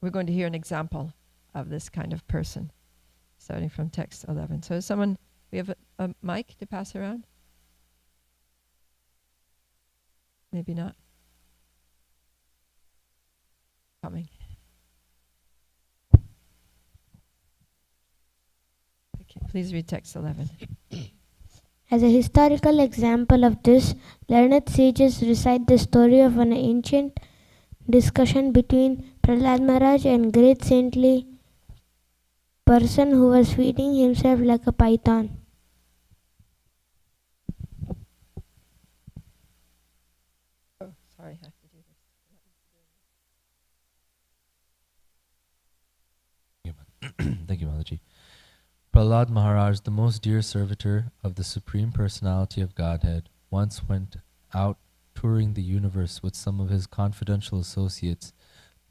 we're going to hear an example of this kind of person, starting from text 11. So someone, we have a mic to pass around? Maybe not. Coming. Okay, please read text 11. As a historical example of this, learned sages recite the story of an ancient discussion between Prahlad Maharaj and great saintly person who was feeding himself like a python. Oh, sorry, I have to do this. Thank you, Mataji. Prahlad Maharaj, the most dear servitor of the Supreme Personality of Godhead, once went out touring the universe with some of his confidential associates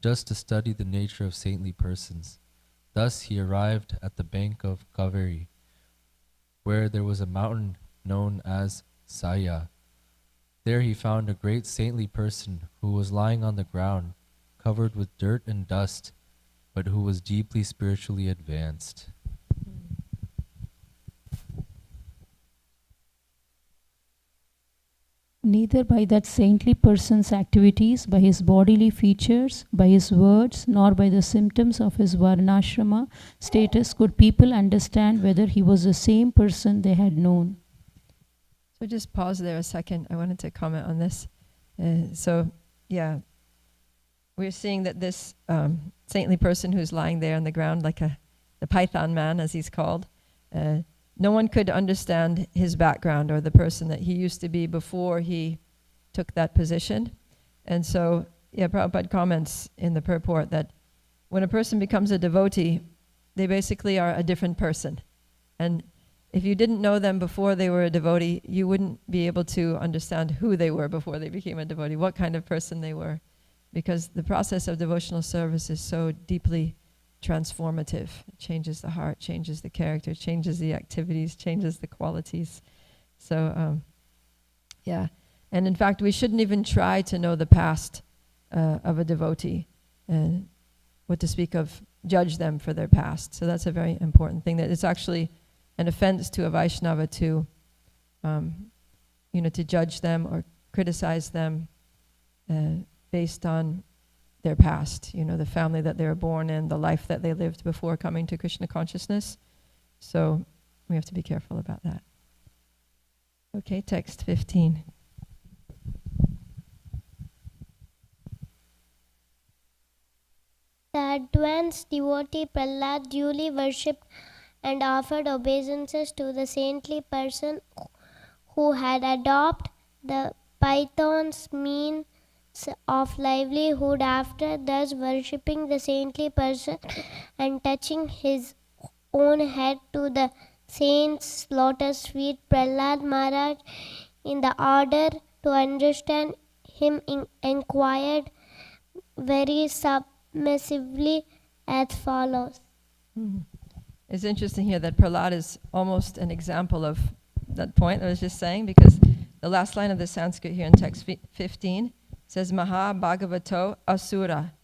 just to study the nature of saintly persons. Thus he arrived at the bank of Kaveri, where there was a mountain known as Saya. There he found a great saintly person who was lying on the ground, covered with dirt and dust, but who was deeply spiritually advanced. Neither by that saintly person's activities, by his bodily features, by his words, nor by the symptoms of his varnashrama status could people understand whether he was the same person they had known. So just pause there a second. I wanted to comment on this. We're seeing that this saintly person who's lying there on the ground, like the Python man, as he's called, no one could understand his background or the person that he used to be before he took that position. And so, Prabhupada comments in the purport that when a person becomes a devotee, they basically are a different person. And if you didn't know them before they were a devotee, you wouldn't be able to understand who they were before they became a devotee, what kind of person they were. Because the process of devotional service is so deeply transformative. It changes the heart, changes the character, changes the activities, changes the qualities. So, And in fact, we shouldn't even try to know the past of a devotee, and what to speak of judge them for their past. So that's a very important thing, that it's actually an offense to a Vaishnava to judge them or criticize them based on their past, the family that they were born in, the life that they lived before coming to Krishna consciousness. So we have to be careful about that. Okay, text 15. The advanced devotee Prahlad duly worshipped and offered obeisances to the saintly person who had adopted the python's means of livelihood. After thus worshipping the saintly person and touching his own head to the saint's lotus feet, Prahlad Maharaj, in the order to understand him, inquired very submissively as follows. It's interesting here that Prahlad is almost an example of that point I was just saying, because the last line of the Sanskrit here in text 15 says Maha Bhagavato Asura.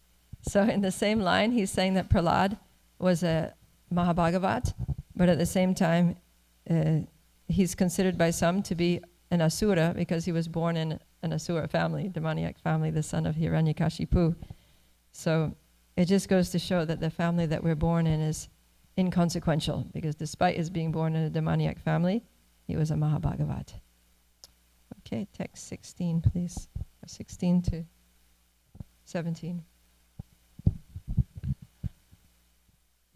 So in the same line, he's saying that Prahlad was a Mahabhagavat, but at the same time, he's considered by some to be an Asura because he was born in an Asura family, demoniac family, the son of Hiranyakashipu. So it just goes to show that the family that we're born in is inconsequential, because despite his being born in a demoniac family, he was a Mahabhagavat. Okay, text 16, please. 16 to 17.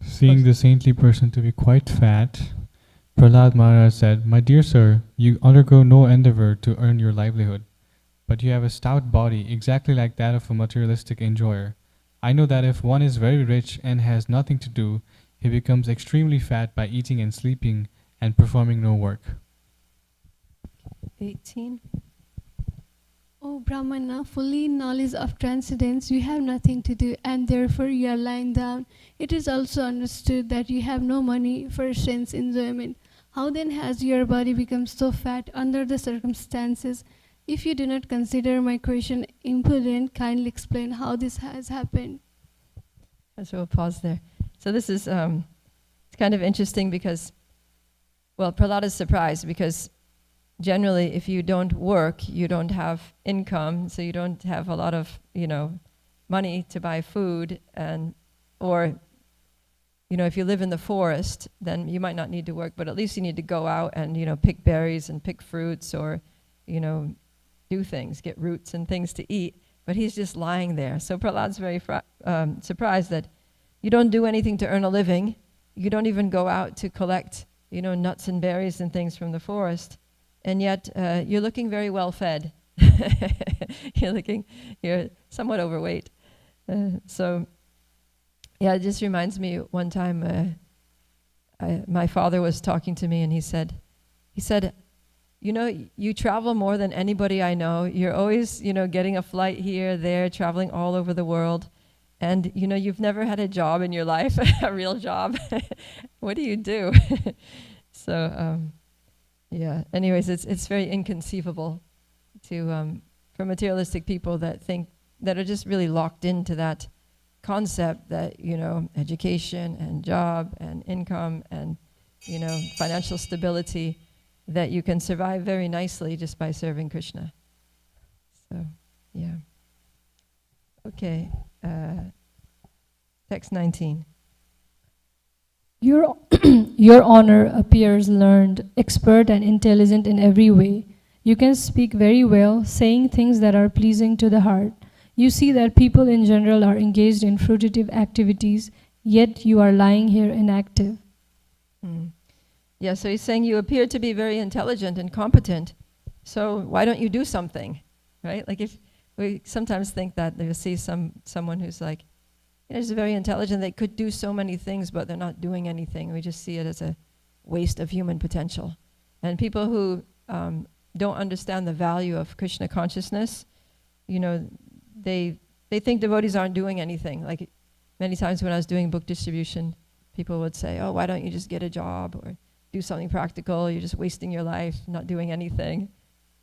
Seeing the saintly person to be quite fat, Prahlad Maharaj said, "My dear sir, you undergo no endeavor to earn your livelihood, but you have a stout body exactly like that of a materialistic enjoyer. I know that if one is very rich and has nothing to do, he becomes extremely fat by eating and sleeping and performing no work." 18. O Brahmana, fully in knowledge of transcendence, you have nothing to do, and therefore you are lying down. It is also understood that you have no money for sense enjoyment. How then has your body become so fat under the circumstances? If you do not consider my question imprudent, kindly explain how this has happened. So we'll pause there. So this is it's kind of interesting because, well, Prahlad is surprised because generally if you don't work, you don't have income, so you don't have a lot of, money to buy food, or if you live in the forest, then you might not need to work, but at least you need to go out and, pick berries and pick fruits or, do things, get roots and things to eat. But he's just lying there. So Prahlad's very surprised that you don't do anything to earn a living. You don't even go out to collect, nuts and berries and things from the forest. And yet you're looking very well fed. You're somewhat overweight. So yeah, it just reminds me one time my father was talking to me and he said, you travel more than anybody I know. You're always, getting a flight here, there, traveling all over the world. And, you've never had a job in your life, a real job. What do you do? So, yeah, anyways, it's very inconceivable for materialistic people that are just really locked into that concept that, education and job and income and, financial stability, that you can survive very nicely just by serving Krishna. So, yeah. Okay, text 19. Your honor appears learned, expert, and intelligent in every way. You can speak very well, saying things that are pleasing to the heart. You see that people in general are engaged in fruitive activities, yet you are lying here inactive. Yeah, so he's saying you appear to be very intelligent and competent, so why don't you do something, right? Like if we sometimes think that they see someone who's like, is very intelligent, they could do so many things, but they're not doing anything. We just see it as a waste of human potential. And people who don't understand the value of Krishna consciousness, they think devotees aren't doing anything. Like many times when I was doing book distribution, people would say, oh, why don't you just get a job or do something practical? You're just wasting your life, not doing anything.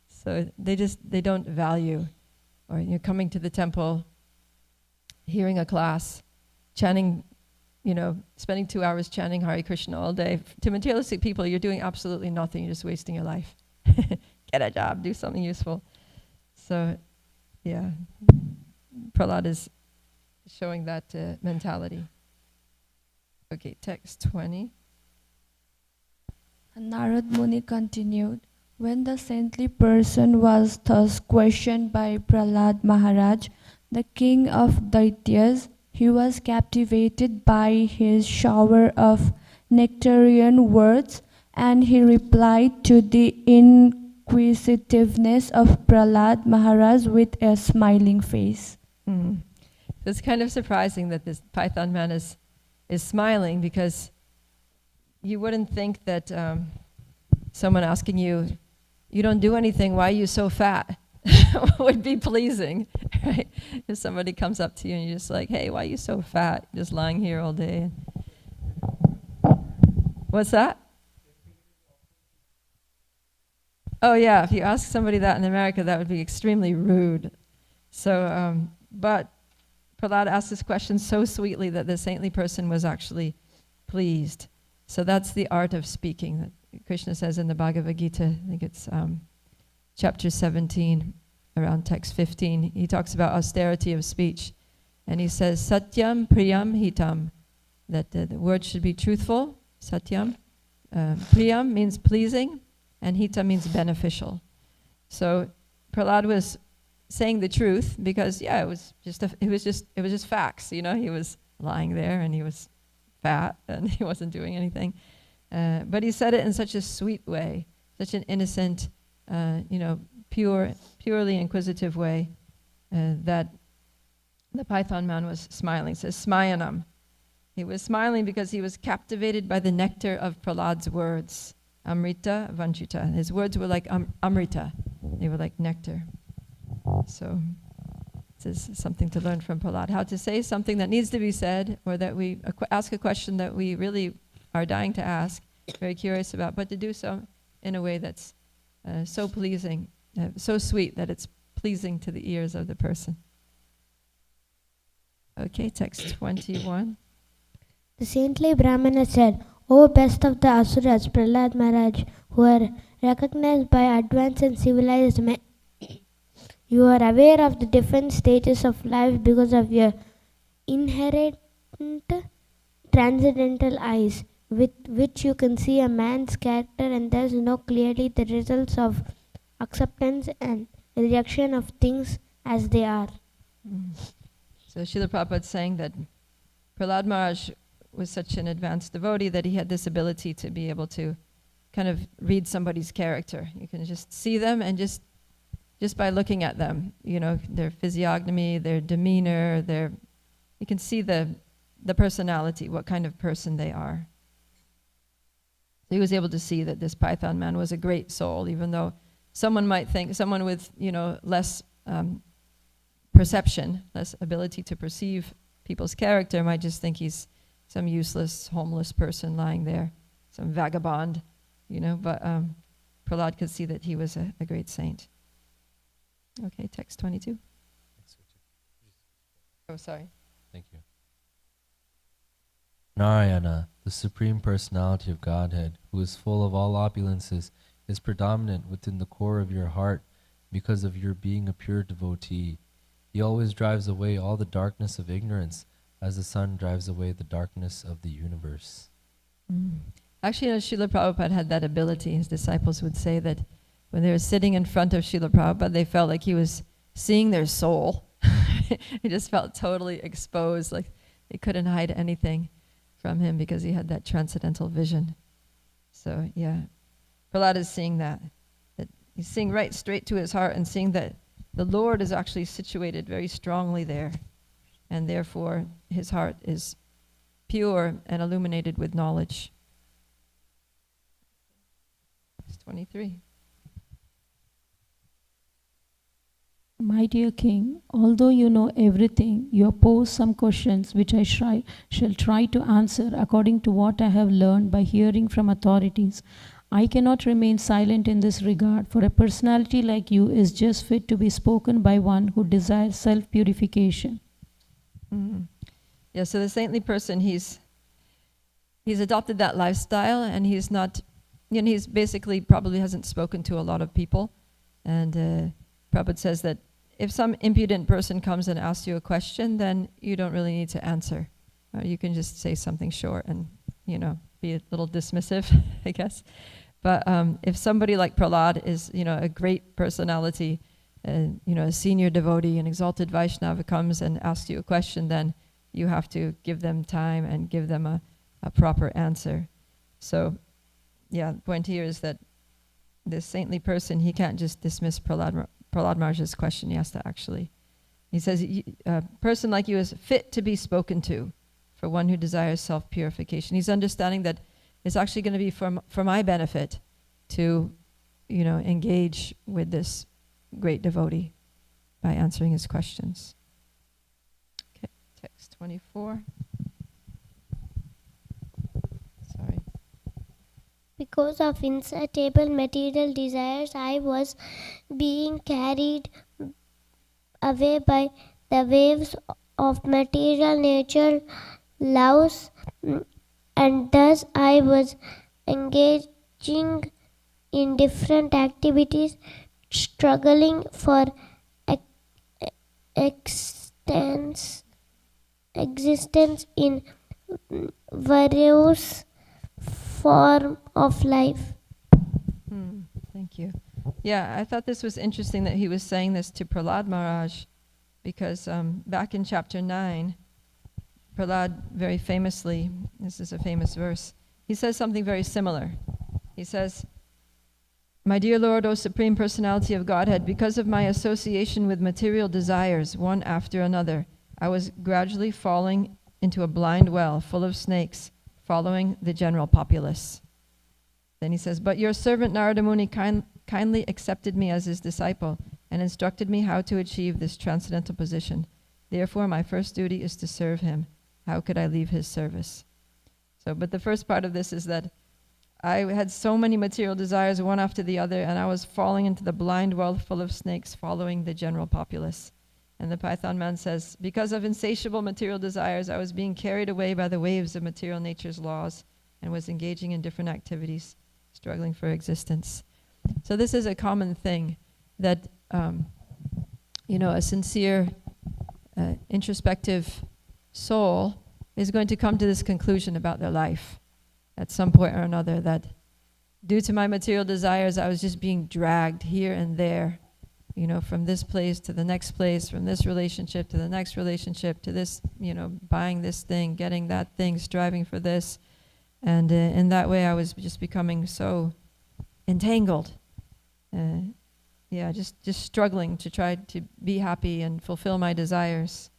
So they don't value, or coming to the temple, hearing a class, chanting, spending 2 hours chanting Hare Krishna all day. To materialistic people, you're doing absolutely nothing. You're just wasting your life. Get a job, do something useful. So, yeah, Prahlad is showing that mentality. Okay, text 20. Narad Muni continued, when the saintly person was thus questioned by Prahlad Maharaj, the king of Daityas, he was captivated by his shower of nectarian words, and he replied to the inquisitiveness of Prahlad Maharaj with a smiling face. It's kind of surprising that this Python man is smiling, because you wouldn't think that someone asking you, you don't do anything, why are you so fat? would be pleasing, right? If somebody comes up to you and you're just like, hey, why are you so fat? You're just lying here all day. What's that? Oh yeah, if you ask somebody that in America, that would be extremely rude. So, but Prahlad asked this question so sweetly that the saintly person was actually pleased. So that's the art of speaking that Krishna says in the Bhagavad Gita. I think it's chapter 17, around text 15. He talks about austerity of speech. And he says, Satyam Priyam Hitam, that the word should be truthful, Satyam. Priyam means pleasing, and Hitam means beneficial. So Prahlad was saying the truth because, yeah, it was just facts. He was lying there and he was fat and he wasn't doing anything. But he said it in such a sweet way, such an innocent, purely inquisitive way, that the Python man was smiling. It says Smayanam. He was smiling because he was captivated by the nectar of Prahlad's words. Amrita Vanchita. His words were like Amrita. They were like nectar. So this is something to learn from Prahlad. How to say something that needs to be said, or that we ask a question that we really are dying to ask, very curious about, but to do so in a way that's so pleasing, so sweet that it's pleasing to the ears of the person. Okay, text 21. The saintly Brahmana said, O best of the Asuras, Prahlad Maharaj, who are recognized by advanced and civilized men, you are aware of the different stages of life because of your inherent transcendental eyes, with which you can see a man's character and thus know clearly the results of acceptance and rejection of things as they are. So Srila Prabhupada is saying that Prahlad Maharaj was such an advanced devotee that he had this ability to be able to kind of read somebody's character. You can just see them, and just by looking at them, their physiognomy, their demeanor, you can see the personality, what kind of person they are. So he was able to see that this Python man was a great soul, even though someone might think, someone with less perception, less ability to perceive people's character might just think he's some useless, homeless person lying there, some vagabond, but Prahlad could see that he was a great saint. Okay, text 22. Oh, sorry. Thank you. Narayana, the Supreme Personality of Godhead, who is full of all opulences, is predominant within the core of your heart because of your being a pure devotee. He always drives away all the darkness of ignorance, as the sun drives away the darkness of the universe. Actually, Srila Prabhupada had that ability. His disciples would say that when they were sitting in front of Srila Prabhupada, they felt like he was seeing their soul. He just felt totally exposed, like they couldn't hide anything from him because he had that transcendental vision. So yeah, Prahlad is seeing that he's seeing right straight to his heart and seeing that the Lord is actually situated very strongly there, and therefore his heart is pure and illuminated with knowledge. It's 23. My dear King, although you know everything, you have posed some questions which I shall try to answer according to what I have learned by hearing from authorities. I cannot remain silent in this regard, for a personality like you is just fit to be spoken by one who desires self-purification. Yeah, so the saintly person, he's adopted that lifestyle, and he's not, he's basically probably hasn't spoken to a lot of people. And Prabhupada says that if some impudent person comes and asks you a question, then you don't really need to answer. You can just say something short and, be a little dismissive, I guess. But if somebody like Prahlad is, a great personality, and, a senior devotee, an exalted Vaishnava comes and asks you a question, then you have to give them time and give them a proper answer. So, yeah, the point here is that this saintly person, he can't just dismiss Prahlad Maharaj's question. He has to actually, he says, a person like you is fit to be spoken to for one who desires self-purification. He's understanding that it's actually going to be for my benefit to, engage with this great devotee by answering his questions. Okay, text 24. Sorry. Because of insatiable material desires, I was being carried away by the waves of material nature loves, and thus I was engaging in different activities, struggling for existence in various form of life. Thank you. Yeah, I thought this was interesting that he was saying this to Prahlad Maharaj, because back in chapter 9, Prahlad very famously, this is a famous verse, he says something very similar. He says, "My dear Lord, O Supreme Personality of Godhead, because of my association with material desires, one after another, I was gradually falling into a blind well full of snakes, following the general populace." Then he says, "But your servant Narada Muni kindly accepted me as his disciple and instructed me how to achieve this transcendental position. Therefore, my first duty is to serve him. How could I leave his service?" So, but the first part of this is that I had so many material desires, one after the other, and I was falling into the blind well full of snakes, following the general populace. And the Python man says, because of insatiable material desires, I was being carried away by the waves of material nature's laws and was engaging in different activities, struggling for existence. So this is a common thing that, a sincere, introspective soul is going to come to this conclusion about their life at some point or another, that due to my material desires, I was just being dragged here and there, from this place to the next place, from this relationship to the next relationship, to this, buying this thing, getting that thing, striving for this. And in that way, I was just becoming so entangled. Just struggling to try to be happy and fulfill my desires,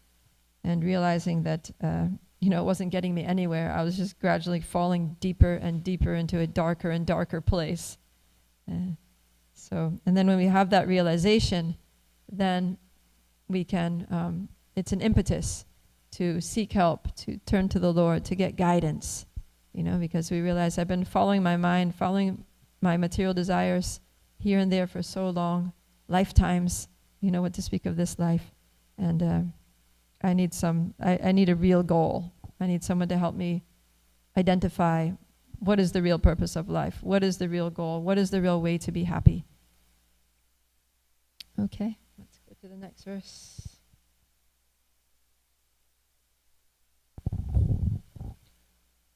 and realizing that, it wasn't getting me anywhere. I was just gradually falling deeper and deeper into a darker and darker place. And then when we have that realization, then we can, it's an impetus to seek help, to turn to the Lord, to get guidance, because we realize I've been following my mind, following my material desires here and there for so long, lifetimes, what to speak of this life. And I need a real goal. I need someone to help me identify what is the real purpose of life, what is the real goal, what is the real way to be happy. Okay, let's go to the next verse.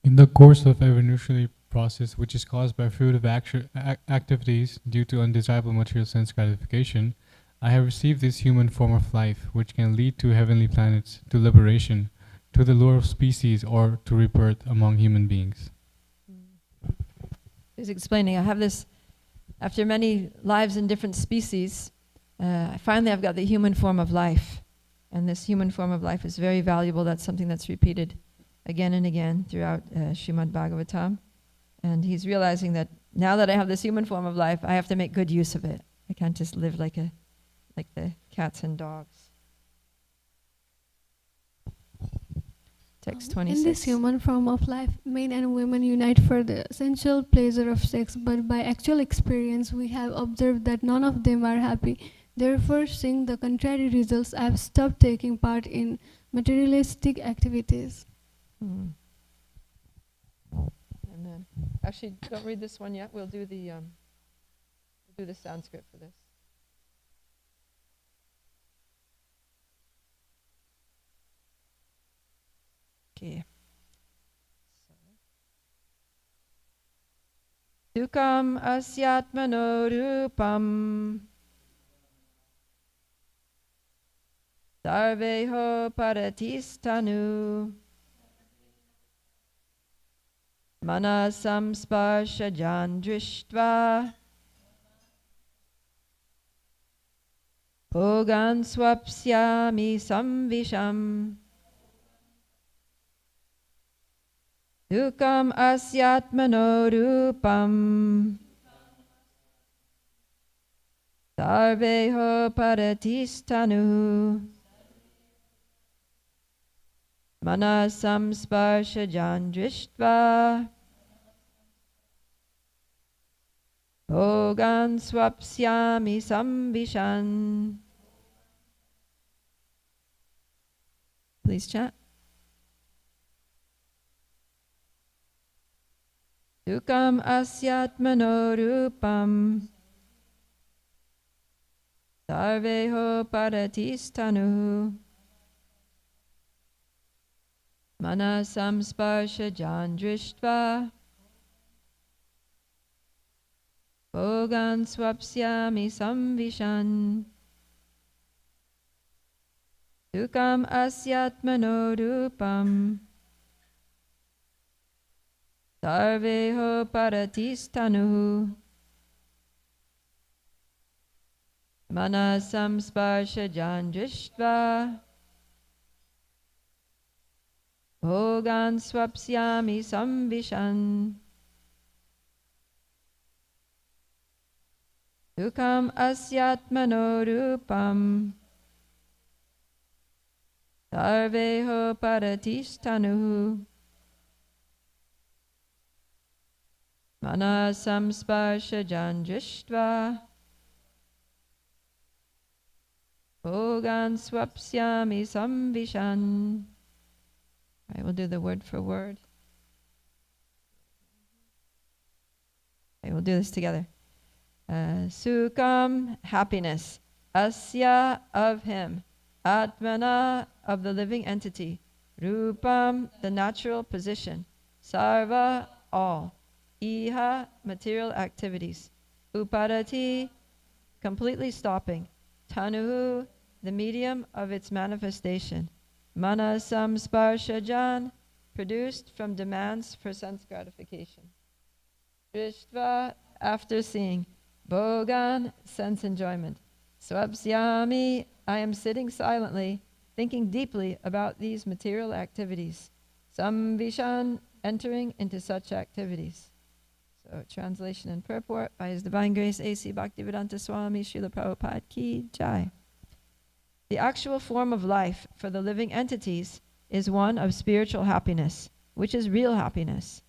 In the course of evolutionary process, which is caused by fruitive activities due to undesirable material sense gratification, I have received this human form of life, which can lead to heavenly planets, to liberation, to the lure of species, or to rebirth among human beings. He's explaining, I have this, after many lives in different species, finally I've got the human form of life. And this human form of life is very valuable. That's something that's repeated again and again throughout Srimad Bhagavatam. And he's realizing that now that I have this human form of life, I have to make good use of it. I can't just live like the cats and dogs. Text 26. In this human form of life, men and women unite for the sensual pleasure of sex, but by actual experience, we have observed that none of them are happy. Therefore, seeing the contrary results, I have stopped taking part in materialistic activities. Amen. Actually, don't read this one yet. We'll do the Sanskrit for this. Okay. Dukam asyatmano rupam sarveho paratistanu manasam sparshajan drishtva bhogan swapsyami samvisham. Dukam asyatmano rupam sarveho paratistanu manasam sparshajan drishtva bhogan swapsyami samvishan. Please chat. Dukam asyatmano rupam sarveho paratistanu manasam sparshajan drishtva bhogan swapsyami samvishan. Dukam asyatmano rupam sarveho paratistanu manasam sparshajan drishtva bhogan swapsyami samvishan. Dukam asyatmano rupam sarveho paratistanu manasam sparshajan drishtva Bhogan swapsyami samvishan. I will do the word for word. Okay, we'll do this together. Sukham, happiness. Asya, of him. Atmana, of the living entity. Rupam, the natural position. Sarva, all. Iha, material activities. Uparati, completely stopping. Tanuhu, the medium of its manifestation. Manasam sparshajan, produced from demands for sense gratification. Drishtva, after seeing. Bhogan, sense enjoyment. Swapsyami, I am sitting silently, thinking deeply about these material activities. Samvishan, entering into such activities. So, translation and purport by His Divine Grace A.C. Bhaktivedanta Swami Srila Prabhupada Ki Jai. The actual form of life for the living entities is one of spiritual happiness, which is real happiness.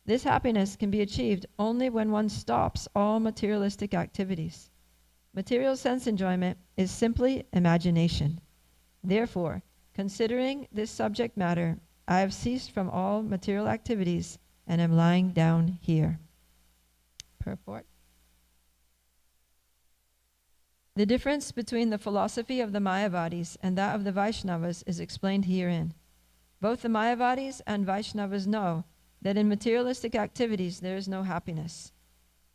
This happiness can be achieved only when one stops all materialistic activities. Material sense enjoyment is simply imagination. Therefore, considering this subject matter, I have ceased from all material activities and am lying down here. Purport. The difference between the philosophy of the Mayavadis and that of the Vaishnavas is explained herein. Both the Mayavadis and Vaishnavas know that in materialistic activities there is no happiness.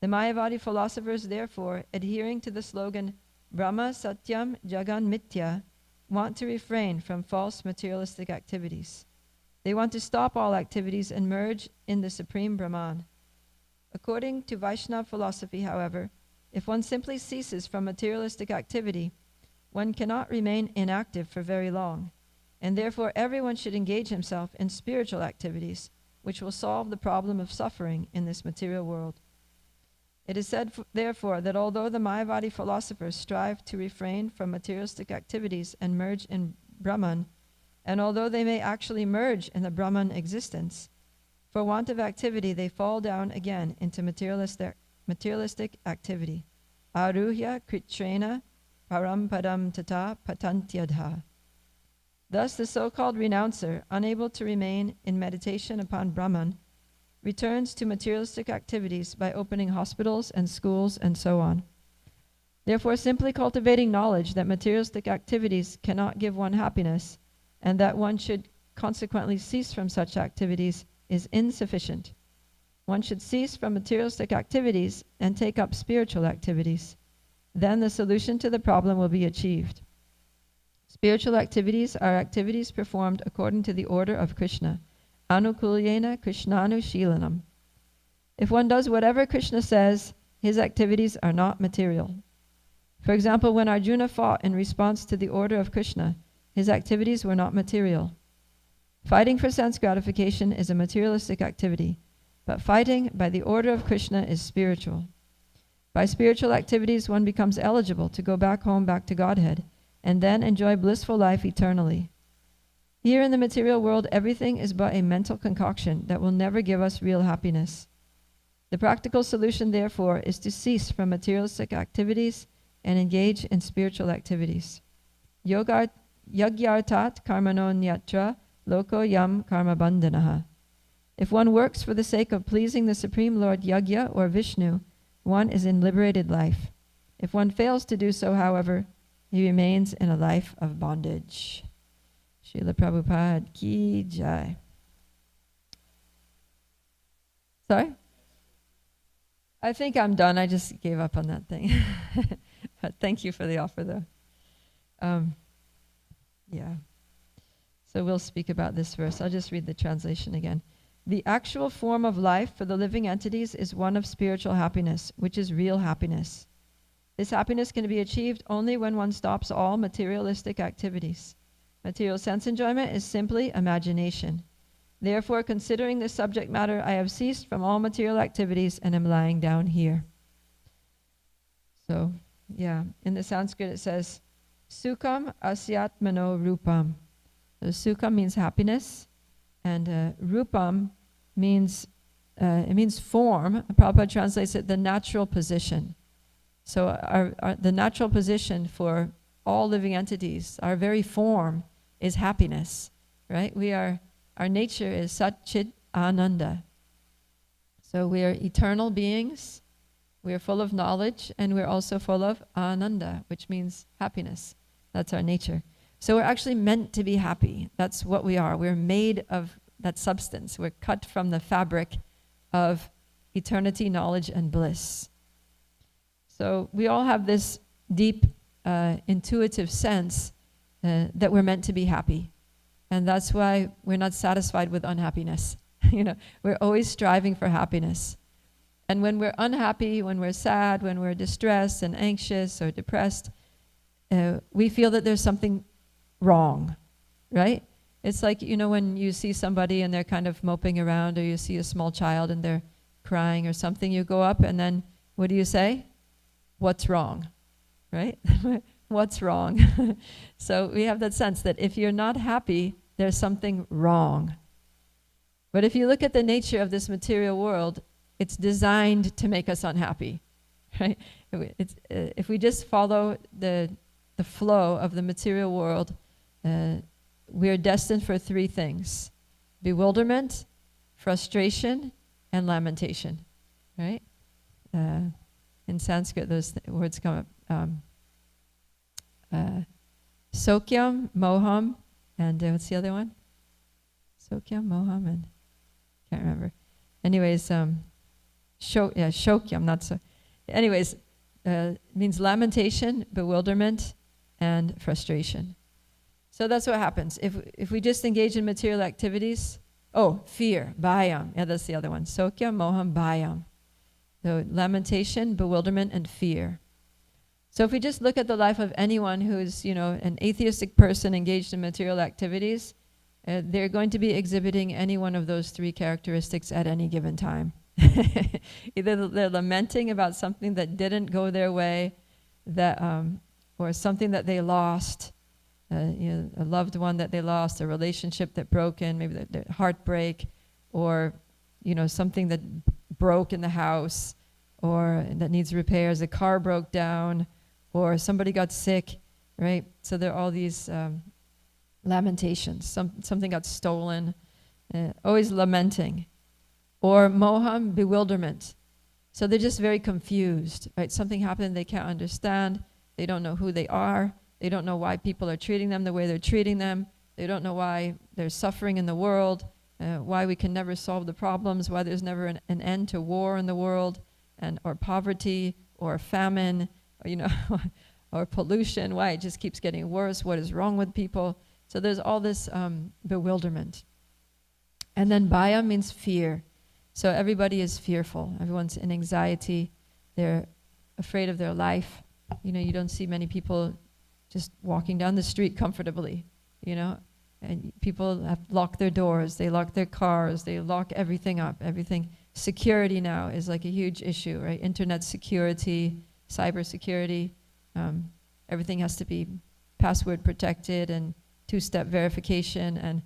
The Mayavadi philosophers, therefore, adhering to the slogan Brahma Satyam Jagan Mithya, want to refrain from false materialistic activities. They want to stop all activities and merge in the Supreme Brahman. According to Vaishnava philosophy, however, if one simply ceases from materialistic activity, one cannot remain inactive for very long, and therefore everyone should engage himself in spiritual activities, which will solve the problem of suffering in this material world. It is said, therefore, that although the Mayavadi philosophers strive to refrain from materialistic activities and merge in Brahman, and although they may actually merge in the Brahman existence, for want of activity they fall down again into materialistic activity. Aruhya kritrena parampadam tata patantyadha. Thus the so-called renouncer, unable to remain in meditation upon Brahman, returns to materialistic activities by opening hospitals and schools and so on. Therefore, simply cultivating knowledge that materialistic activities cannot give one happiness, and that one should consequently cease from such activities, is insufficient. One should cease from materialistic activities and take up spiritual activities. Then the solution to the problem will be achieved. Spiritual activities are activities performed according to the order of Krishna. Anukulyena Krishnanu Shilanam. If one does whatever Krishna says, his activities are not material. For example, when Arjuna fought in response to the order of Krishna, his activities were not material. Fighting for sense gratification is a materialistic activity, but fighting by the order of Krishna is spiritual. By spiritual activities, one becomes eligible to go back home, back to Godhead, and then enjoy blissful life eternally. Here in the material world, everything is but a mental concoction that will never give us real happiness. The practical solution, therefore, is to cease from materialistic activities and engage in spiritual activities. Yagyartat karmano nyatra loko yam karma bandhanaha. If one works for the sake of pleasing the Supreme Lord Yagya or Vishnu, one is in liberated life. If one fails to do so, however, he remains in a life of bondage. Srila Prabhupada Ki Jai. Sorry? I think I'm done. I just gave up on that thing. But thank you for the offer, though. Yeah. So we'll speak about this verse. I'll just read the translation again. The actual form of life for the living entities is one of spiritual happiness, which is real happiness. This happiness can be achieved only when one stops all materialistic activities. Material sense enjoyment is simply imagination. Therefore, considering this subject matter, I have ceased from all material activities and am lying down here. So, yeah, in the Sanskrit it says, Sukham asyatmano rupam. So Sukham means happiness, and rupam means it means form. Prabhupada translates it the natural position. So the natural position for all living entities. Our very form is happiness, right? Our nature is Sat Chit Ananda. So we are eternal beings, we are full of knowledge, and we're also full of Ananda, which means happiness. That's our nature. So we're actually meant to be happy. That's what we are. We're made of that substance. We're cut from the fabric of eternity, knowledge, and bliss. So we all have this deep intuitive sense that we're meant to be happy. And that's why we're not satisfied with unhappiness. We're always striving for happiness. And when we're unhappy, when we're sad, when we're distressed and anxious or depressed, we feel that there's something wrong, right? It's like, when you see somebody and they're kind of moping around, or you see a small child and they're crying or something, you go up and then what do you say? What's wrong, right? What's wrong? So we have that sense that if you're not happy, there's something wrong. But if you look at the nature of this material world, it's designed to make us unhappy, right? If we just follow the flow of the material world, we're destined for three things: bewilderment, frustration, and lamentation, right? In Sanskrit, those words come up. Sokyam, moham, and what's the other one? Sokyam, moham, and can't remember. Anyways, shokyam, not so. Anyways, means lamentation, bewilderment, and frustration. So that's what happens. If we just engage in material activities, fear, bhayam. Yeah, that's the other one. Sokyam, moham, bhayam. So lamentation, bewilderment, and fear. So if we just look at the life of anyone who's, an atheistic person engaged in material activities, they're going to be exhibiting any one of those three characteristics at any given time. Either they're lamenting about something that didn't go their way, or something that they lost, a loved one that they lost, a relationship that broken, maybe their heartbreak, or something that broke in the house, or that needs repairs, a car broke down, or somebody got sick, right? So there are all these lamentations. Something got stolen, always lamenting. Or moham, bewilderment. So they're just very confused, right? Something happened they can't understand. They don't know who they are. They don't know why people are treating them the way they're treating them. They don't know why there's suffering in the world, why we can never solve the problems, why there's never an end to war in the world, or poverty, or famine, or pollution, why it just keeps getting worse, what is wrong with people. So there's all this bewilderment. And then bhaya means fear. So everybody is fearful. Everyone's in anxiety. They're afraid of their life. You don't see many people just walking down the street comfortably, and people have locked their doors, they lock their cars, they lock everything up. Everything. Security now is like a huge issue, right? Internet security, cyber security. Everything has to be password protected and two-step verification, and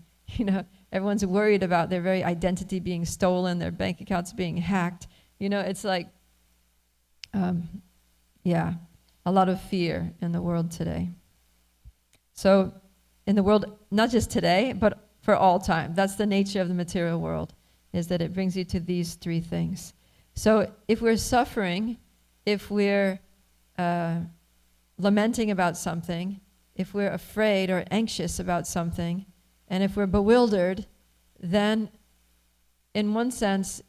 everyone's worried about their very identity being stolen, their bank accounts being hacked. It's like, a lot of fear in the world today. So in the world, not just today, but for all time, that's the nature of the material world, is that it brings you to these three things. So if we're suffering, if we're lamenting about something, if we're afraid or anxious about something, and if we're bewildered, then in one sense,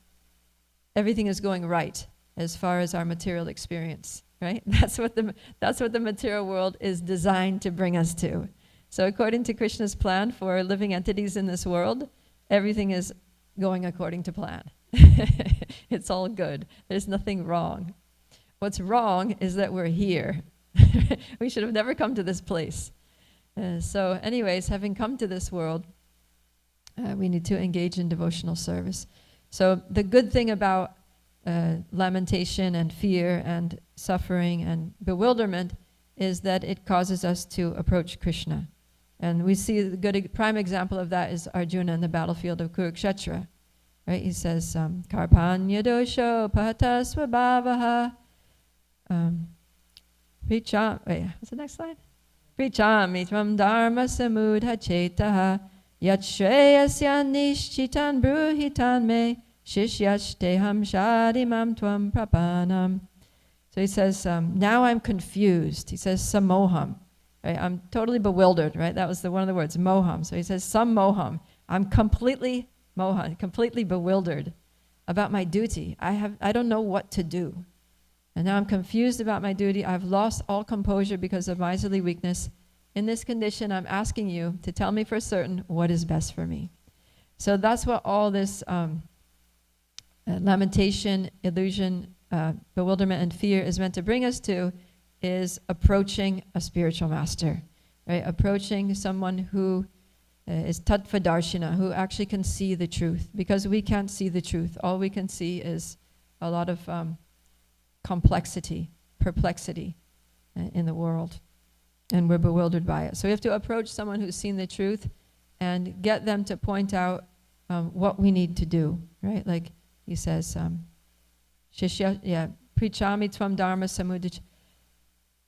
everything is going right as far as our material experience, right? That's what the material world is designed to bring us to. So according to Krishna's plan for living entities in this world, everything is going according to plan. It's all good. There's nothing wrong. What's wrong is that we're here. We should have never come to this place. So anyways, having come to this world, we need to engage in devotional service. So the good thing about lamentation and fear and suffering and bewilderment is that it causes us to approach Krishna. And we see the good prime example of that is Arjuna in the battlefield of Kurukshetra. Right? He says, Karpanya dosho pahata swabhavaha. What's the next slide? Prichami tvam dharma samudha chetaha yat shreyasya nishchitan bruhitan me shishyashteham shadimam tvam prapanam. So he says, now I'm confused. He says, samoham. Right? I'm totally bewildered, right? That was one of the words, moham. So he says, samoham. I'm completely mohan, completely bewildered about my duty. I don't know what to do. And now I'm confused about my duty. I've lost all composure because of miserly weakness. In this condition, I'm asking you to tell me for certain what is best for me. So that's what all this lamentation, illusion, bewilderment, and fear is meant to bring us to, is approaching a spiritual master, right? Approaching someone who is tattvadarshina, who actually can see the truth. Because we can't see the truth. All we can see is a lot of complexity, perplexity in the world. And we're bewildered by it. So we have to approach someone who's seen the truth and get them to point out what we need to do, right? Like he says, Shishya, Prichami tvam dharma samudich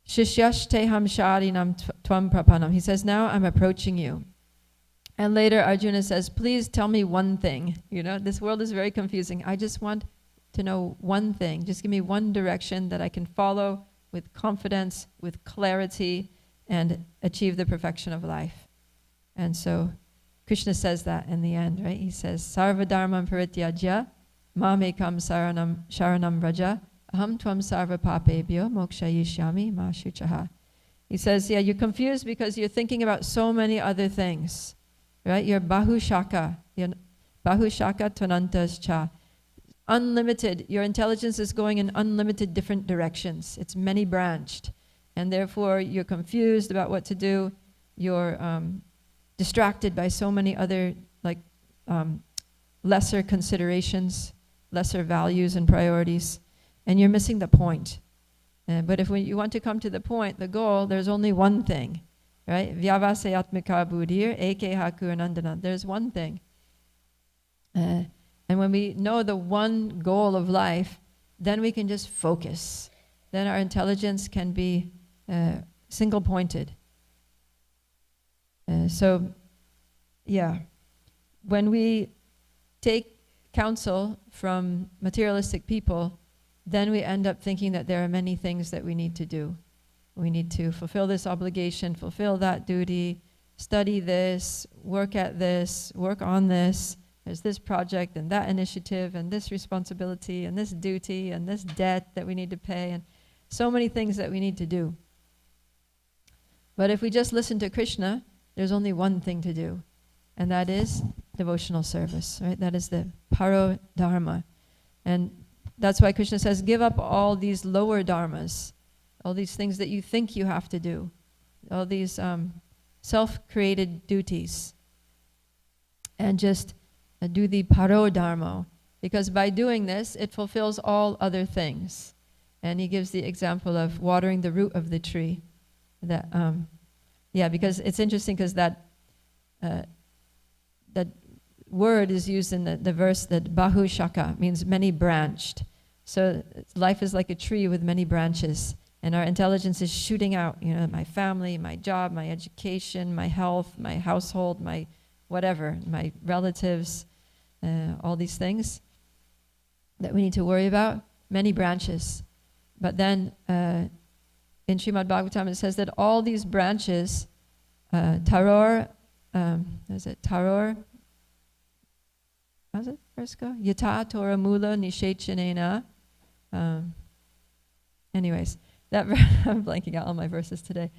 Shishyashteham shadinam tvam prapanam. He says, now I'm approaching you. And later Arjuna says, please tell me one thing. You know, this world is very confusing. I just want to know one thing. Just give me one direction that I can follow with confidence, with clarity, and achieve the perfection of life. And so Krishna says that in the end, right? He says, Sarva dharmam parityajya mamekam sharanam raja aham tvam sarva papebhyo mokshayishyami ma shuchaha. He says, yeah, you're confused because you're thinking about so many other things, right? You're bahushaka tanantascha. Unlimited, your intelligence is going in unlimited different directions. It's many branched. And therefore, you're confused about what to do. You're distracted by so many other lesser considerations, lesser values and priorities, and you're missing the point. But if you want to come to the point, the goal, there's only one thing, right? Vyavasayatmika buddhir eke hakuranandana. There's one thing. And when we know the one goal of life, then we can just focus. Then our intelligence can be single-pointed. When we take counsel from materialistic people, then we end up thinking that there are many things that we need to do. We need to fulfill this obligation, fulfill that duty, study this, work at this, work on this. There's this project and that initiative and this responsibility and this duty and this debt that we need to pay and so many things that we need to do. But if we just listen to Krishna, there's only one thing to do, and that is devotional service, right? That is the paro dharma. And that's why Krishna says, give up all these lower dharmas, all these things that you think you have to do, all these self-created duties, and just do the paro dharma, because by doing this, it fulfills all other things. And he gives the example of watering the root of the tree. That, because it's interesting because that word is used in the verse that bahu shaka means many branched. So life is like a tree with many branches, and our intelligence is shooting out. You know, my family, my job, my education, my health, my household, my whatever, my relatives, all these things that we need to worry about. Many branches, but then in Srimad Bhagavatam it says that all these branches, taror, taror. How's it first go? Yata Torah Mula Nishechanena. Anyways, I'm blanking out on my verses today.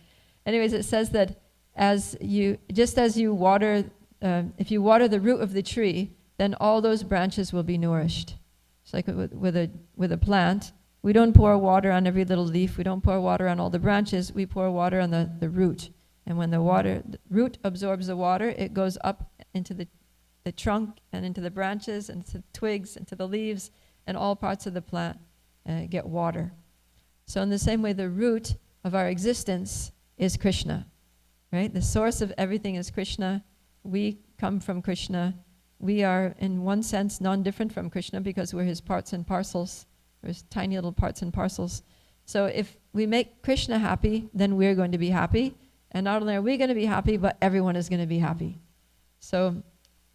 Anyways, it says that if you water the root of the tree, then all those branches will be nourished. It's like with a plant. We don't pour water on every little leaf. We don't pour water on all the branches. We pour water on the root. And when the root absorbs the water, it goes up into the trunk and into the branches and to the twigs and to the leaves, and all parts of the plant get water. So in the same way, the root of our existence is Krishna, right? The source of everything is Krishna. We come from Krishna. We are, in one sense, non-different from Krishna because we're his parts and parcels. We're his tiny little parts and parcels. So if we make Krishna happy, then we're going to be happy. And not only are we going to be happy, but everyone is going to be happy. So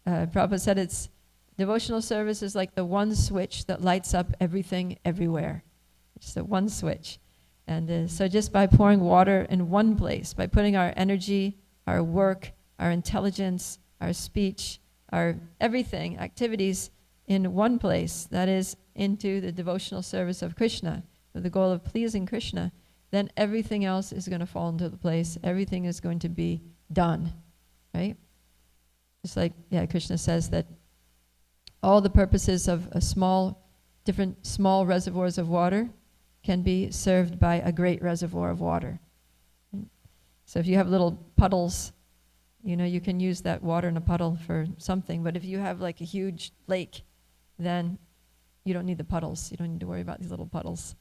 Prabhupada said it's devotional service is like the one switch that lights up everything everywhere. It's the one switch. And so just by pouring water in one place, by putting our energy, our work, our intelligence, our speech, our everything, activities in one place, that is into the devotional service of Krishna, with the goal of pleasing Krishna, then everything else is going to fall into the place. Everything is going to be done, right? Just like, Krishna says that all the purposes of different small reservoirs of water can be served by a great reservoir of water. So if you have little puddles, you can use that water in a puddle for something. But if you have like a huge lake, then you don't need the puddles. You don't need to worry about these little puddles.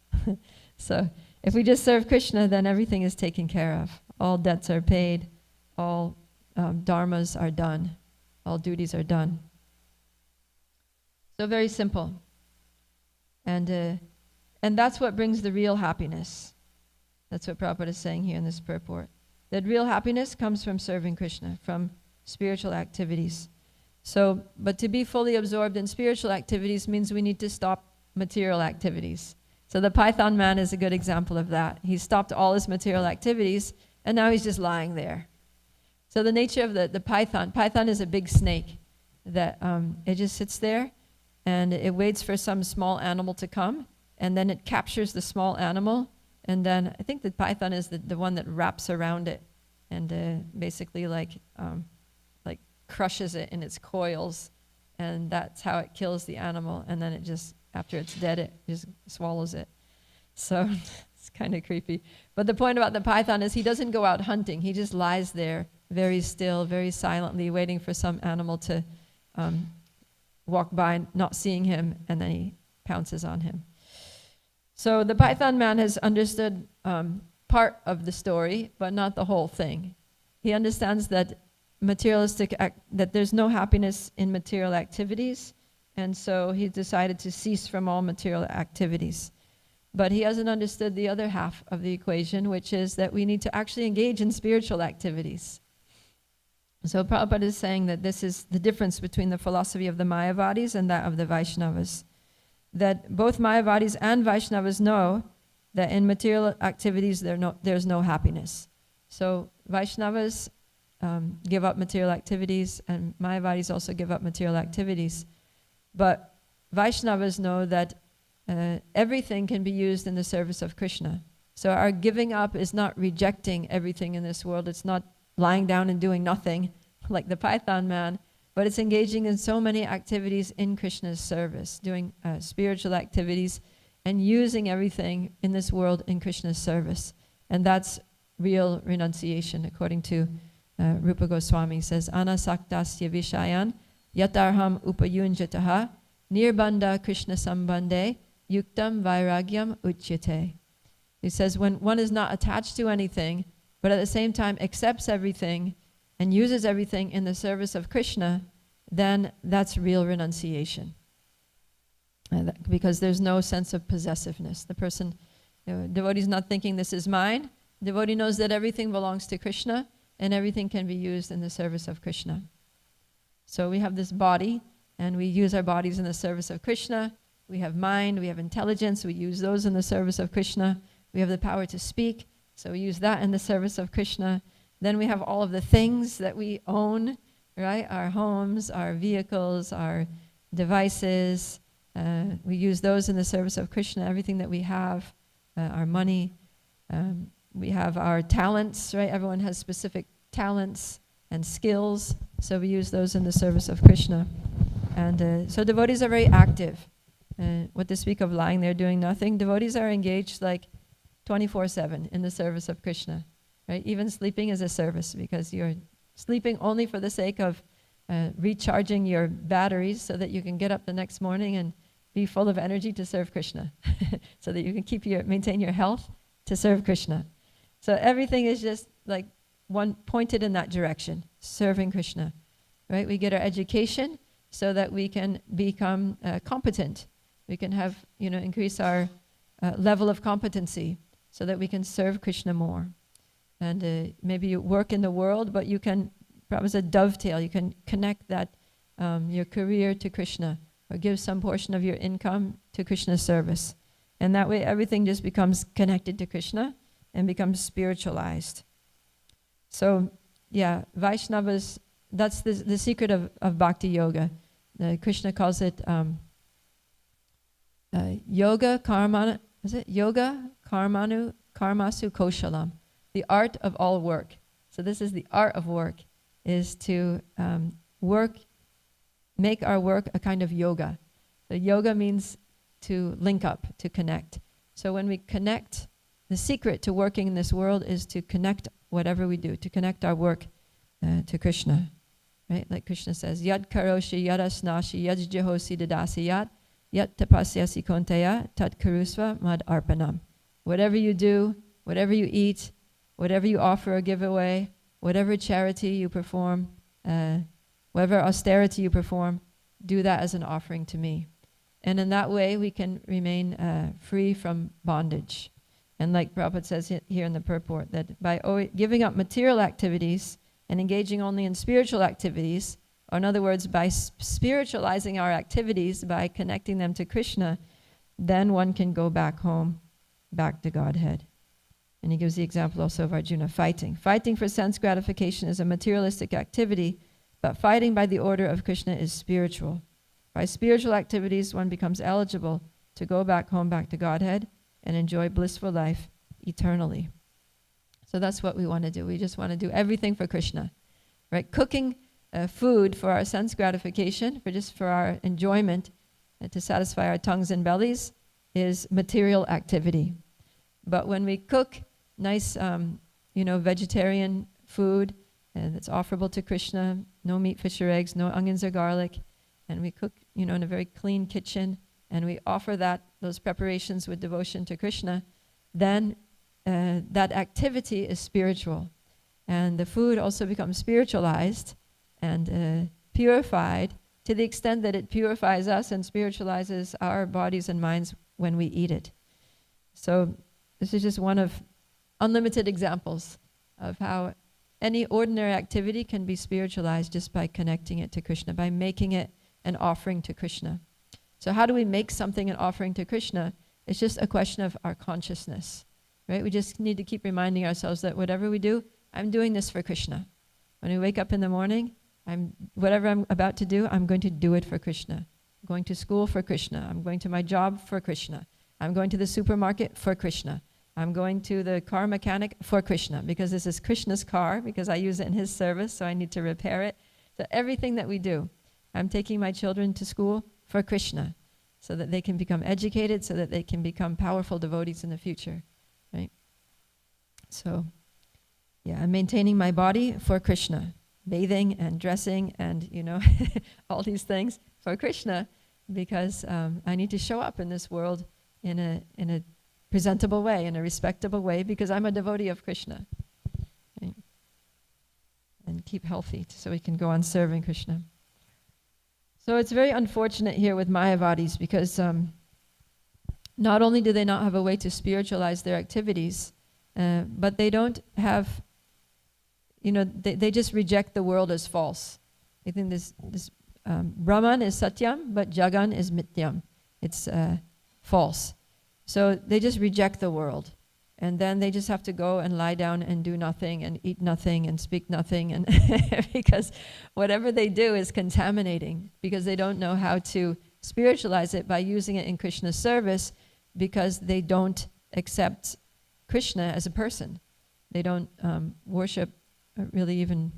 So if we just serve Krishna, then everything is taken care of. All debts are paid. All dharmas are done. All duties are done. So very simple. And that's what brings the real happiness. That's what Prabhupada is saying here in this purport. That real happiness comes from serving Krishna, from spiritual activities. So, but to be fully absorbed in spiritual activities means we need to stop material activities. So the Python man is a good example of that. He stopped all his material activities, and now he's just lying there. So the nature of the python is a big snake that it just sits there, and it waits for some small animal to come, and then it captures the small animal, and then I think the python is the one that wraps around it and basically like crushes it in its coils, and that's how it kills the animal, and then it just, after it's dead, it just swallows it. So it's kind of creepy. But the point about the python is he doesn't go out hunting. He just lies there very still, very silently, waiting for some animal to walk by, not seeing him, and then he pounces on him. So the Python man has understood part of the story, but not the whole thing. He understands that that there's no happiness in material activities, and so he decided to cease from all material activities. But he hasn't understood the other half of the equation, which is that we need to actually engage in spiritual activities. So Prabhupada is saying that this is the difference between the philosophy of the Mayavadis and that of the Vaishnavas. That both Mayavadis and Vaishnavas know that in material activities there's no happiness. So Vaishnavas give up material activities, and Mayavadis also give up material activities. But Vaishnavas know that everything can be used in the service of Krishna. So our giving up is not rejecting everything in this world. It's not lying down and doing nothing like the Python man, but it's engaging in so many activities in Krishna's service, doing spiritual activities and using everything in this world in Krishna's service. And that's real renunciation, according to Rupa Goswami. Says, Anasaktasya vishayan yatarham upayunjataha nirbandha Krishna sambandhe yuktam vairagyam uchyate. He says, when one is not attached to anything, but at the same time accepts everything and uses everything in the service of Krishna, then that's real renunciation. Because there's no sense of possessiveness. The person, devotee is not thinking this is mine. Devotee knows that everything belongs to Krishna and everything can be used in the service of Krishna. So we have this body and we use our bodies in the service of Krishna. We have mind, we have intelligence, we use those in the service of Krishna. We have the power to speak, so we use that in the service of Krishna. Then we have all of the things that we own, right? Our homes, our vehicles, our devices. We use those in the service of Krishna, everything that we have, our money. We have our talents, right? Everyone has specific talents and skills, so we use those in the service of Krishna. And so devotees are very active. What to speak of lying there doing nothing, devotees are engaged like 24/7 in the service of Krishna, right? Even sleeping is a service because you're sleeping only for the sake of recharging your batteries so that you can get up the next morning and be full of energy to serve Krishna, so that you can maintain your health to serve Krishna. So everything is just like one pointed in that direction, serving Krishna, right? We get our education so that we can become competent. We can have, increase our level of competency so that we can serve Krishna more. And maybe you work in the world, but you can, Prabhupada said, dovetail. You can connect that, your career to Krishna, or give some portion of your income to Krishna's service. And that way everything just becomes connected to Krishna and becomes spiritualized. So, yeah, Vaishnavas, that's the secret of Bhakti Yoga. Krishna calls it yoga karmana, is it? Yoga karmasu koshalam, the art of all work. So this is the art of work, is to make our work a kind of yoga. So yoga means to link up, to connect. So when we connect, the secret to working in this world is to connect whatever we do, to connect our work to Krishna. Right? Like Krishna says, Yad karoshi yadasnashi yajjahosi dadasi yat yat tapasyasi konteya tat karusva mad arpanam. Whatever you do, whatever you eat, whatever you offer or give away, whatever charity you perform, whatever austerity you perform, do that as an offering to me. And in that way, we can remain free from bondage. And like Prabhupada says here in the purport, that by giving up material activities and engaging only in spiritual activities, or in other words, by spiritualizing our activities, by connecting them to Krishna, then one can go back home, back to Godhead. And he gives the example also of Arjuna fighting. Fighting for sense gratification is a materialistic activity, but fighting by the order of Krishna is spiritual. By spiritual activities, one becomes eligible to go back home, back to Godhead, and enjoy blissful life eternally. So that's what we want to do. We just want to do everything for Krishna, right? Cooking food for our sense gratification, for our enjoyment, to satisfy our tongues and bellies, is material activity. But when we cook nice, vegetarian food that's offerable to Krishna, no meat, fish, or eggs, no onions or garlic, and we cook, in a very clean kitchen, and we offer those preparations with devotion to Krishna, then that activity is spiritual. And the food also becomes spiritualized and purified to the extent that it purifies us and spiritualizes our bodies and minds when we eat it. So this is just one of unlimited examples of how any ordinary activity can be spiritualized just by connecting it to Krishna, by making it an offering to Krishna. So how do we make something an offering to Krishna? It's just a question of our consciousness, right? We just need to keep reminding ourselves that whatever we do, I'm doing this for Krishna. When we wake up in the morning, whatever I'm about to do, I'm going to do it for Krishna. I'm going to school for Krishna. I'm going to my job for Krishna. I'm going to the supermarket for Krishna. I'm going to the car mechanic for Krishna, because this is Krishna's car, because I use it in his service, so I need to repair it. So everything that we do, I'm taking my children to school for Krishna, so that they can become educated, so that they can become powerful devotees in the future, right? So, yeah, I'm maintaining my body for Krishna, bathing and dressing and, all these things for Krishna, because I need to show up in this world in a presentable way, in a respectable way, because I'm a devotee of Krishna, right? And keep healthy so we can go on serving Krishna. So it's very unfortunate here with Mayavadis, because not only do they not have a way to spiritualize their activities, but they don't have, they just reject the world as false. They think this Brahman is Satyam, but Jagan is Mityam. It's false. So they just reject the world. And then they just have to go and lie down and do nothing and eat nothing and speak nothing, and because whatever they do is contaminating, because they don't know how to spiritualize it by using it in Krishna's service, because they don't accept Krishna as a person. They don't worship, or really even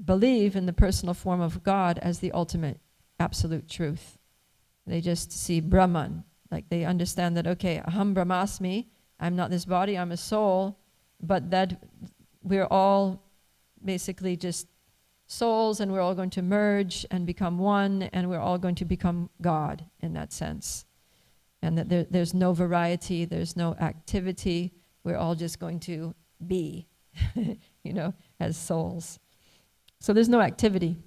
believe in the personal form of God as the ultimate absolute truth. They just see Brahman. Like they understand that, okay, aham brahmasmi, I'm not this body, I'm a soul, but that we're all basically just souls, and we're all going to merge and become one, and we're all going to become God in that sense. And that there's no variety, there's no activity, we're all just going to be, as souls. So there's no activity.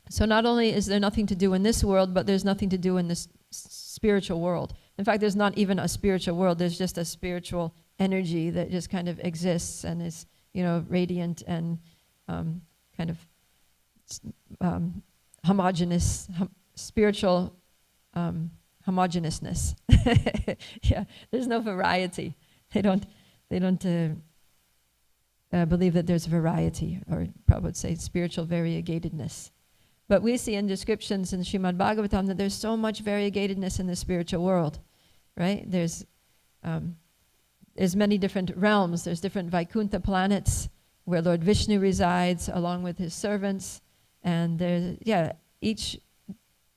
So not only is there nothing to do in this world, but there's nothing to do in this spiritual world. In fact, there's not even a spiritual world, there's just a spiritual energy that just kind of exists and is, radiant and kind of homogeneous, spiritual homogeneousness. Yeah, there's no variety. They don't believe that there's variety, or Prabhupada would say spiritual variegatedness. But we see in descriptions in Srimad Bhagavatam that there's so much variegatedness in the spiritual world, right? There's many different realms. There's different Vaikuntha planets where Lord Vishnu resides along with his servants. And there's, each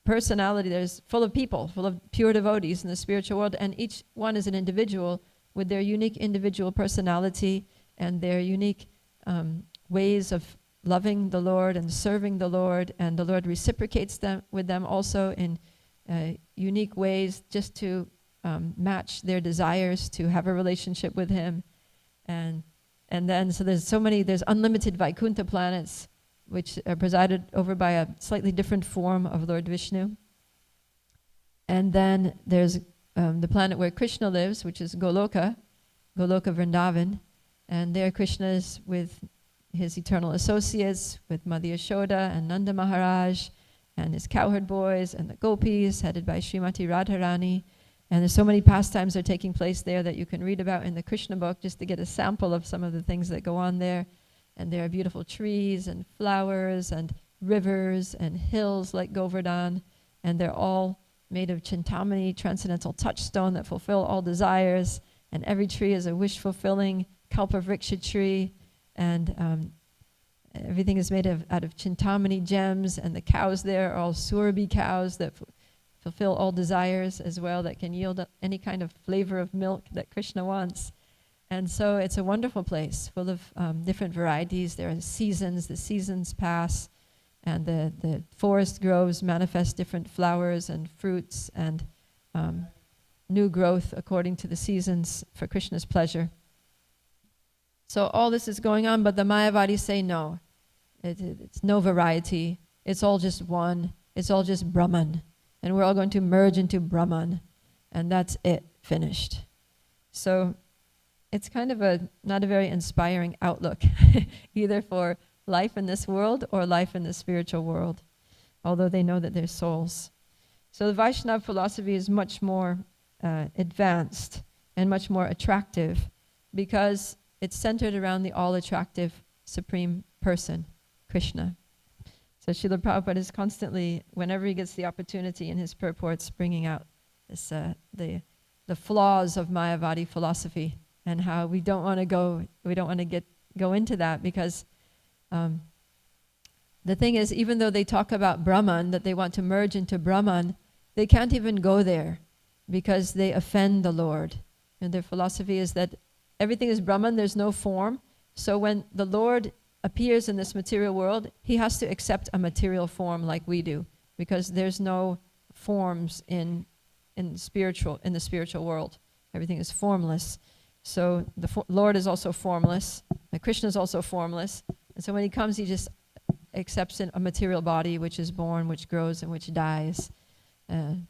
personality, there's full of people, full of pure devotees in the spiritual world, and each one is an individual with their unique individual personality and their unique ways of loving the Lord and serving the Lord, and the Lord reciprocates them with them also in unique ways just to match their desires to have a relationship with Him. And then, so there's unlimited Vaikuntha planets which are presided over by a slightly different form of Lord Vishnu. And then there's the planet where Krishna lives, which is Goloka Vrindavan, and there Krishna is with his eternal associates, with Mother Yashoda and Nanda Maharaj, and his cowherd boys, and the gopis, headed by Srimati Radharani. And there's so many pastimes are taking place there that you can read about in the Krishna book, just to get a sample of some of the things that go on there. And there are beautiful trees and flowers and rivers and hills like Govardhan, and they're all made of Chintamani, transcendental touchstone that fulfill all desires, and every tree is a wish-fulfilling Kalpavriksha tree, and everything is made out of Chintamani gems, and the cows there are all Surabhi cows that fulfill all desires as well, that can yield any kind of flavor of milk that Krishna wants. And so it's a wonderful place full of different varieties. There are seasons, the seasons pass, and the forest groves manifest different flowers and fruits and new growth according to the seasons for Krishna's pleasure. So all this is going on, but the Mayavadis say no. It's no variety. It's all just one. It's all just Brahman. And we're all going to merge into Brahman. And that's it, finished. So it's kind of not a very inspiring outlook, either for life in this world or life in the spiritual world, although they know that they're souls. So the Vaishnava philosophy is much more advanced and much more attractive because it's centered around the all-attractive Supreme Person, Krishna. So Srila Prabhupada is constantly, whenever he gets the opportunity in his purports, bringing out this, the flaws of Mayavadi philosophy, and how we don't want to go into that, because the thing is, even though they talk about Brahman, that they want to merge into Brahman, they can't even go there because they offend the Lord. And their philosophy is that everything is Brahman, there's no form. So when the Lord appears in this material world, he has to accept a material form like we do, because there's no forms in the spiritual world. Everything is formless. So the Lord is also formless. Krishna is also formless. And so when he comes, he just accepts a material body, which is born, which grows, and which dies. And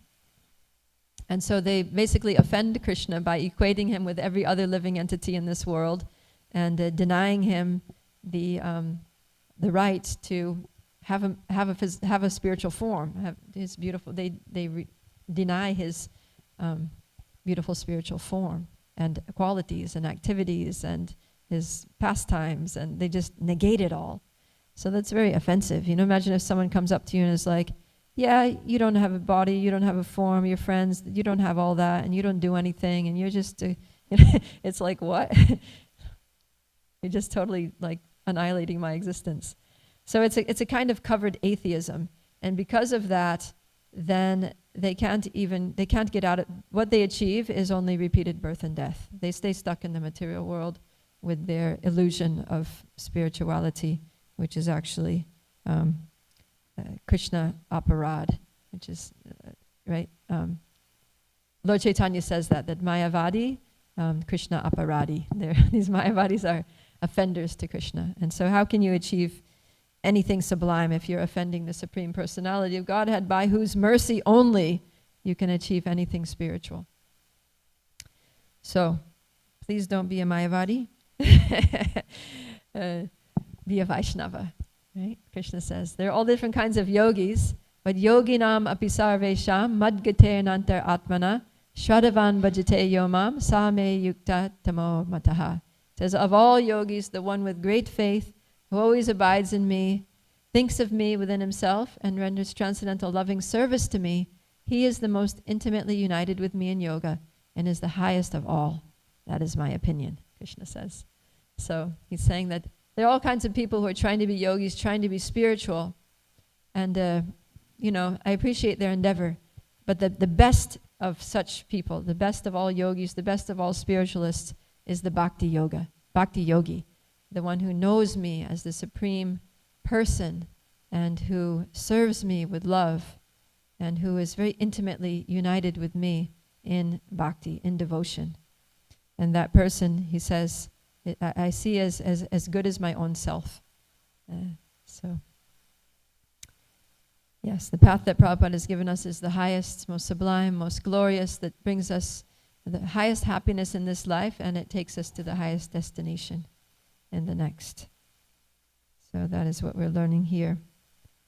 so they basically offend Krishna by equating him with every other living entity in this world, and denying him the right to have a spiritual form. Have his beautiful. They deny his beautiful spiritual form and qualities and activities and his pastimes, and they just negate it all. So that's very offensive. Imagine if someone comes up to you and is like, yeah, you don't have a body, you don't have a form, you're friends, you don't have all that, and you don't do anything, and you're just, it's like, what? You're just totally like annihilating my existence. So it's a kind of covered atheism, and because of that, then they can't get out of, what they achieve is only repeated birth and death. They stay stuck in the material world with their illusion of spirituality, which is actually Krishna aparad, which is, right? Lord Chaitanya says that Mayavadi, Krishna aparadi. These Mayavadis are offenders to Krishna. And so how can you achieve anything sublime if you're offending the Supreme Personality of Godhead, by whose mercy only you can achieve anything spiritual? So please don't be a Mayavadi. Be a Vaishnava. Right? Krishna says there are all different kinds of yogis, but yoginam apisarvesham madgate nantar atmana shraddhavan bhajate yomam same yukta tamo mataha. Says, of all yogis, the one with great faith, who always abides in me, thinks of me within himself, and renders transcendental loving service to me, he is the most intimately united with me in yoga and is the highest of all. That is my opinion, Krishna says. So he's saying that there are all kinds of people who are trying to be yogis, trying to be spiritual. And, I appreciate their endeavor. But the best of such people, the best of all yogis, the best of all spiritualists is the bhakti yogi, the one who knows me as the supreme person and who serves me with love and who is very intimately united with me in bhakti, in devotion. And that person, he says, I see as good as my own self. Yes, the path that Prabhupada has given us is the highest, most sublime, most glorious, that brings us the highest happiness in this life, and it takes us to the highest destination in the next. So that is what we're learning here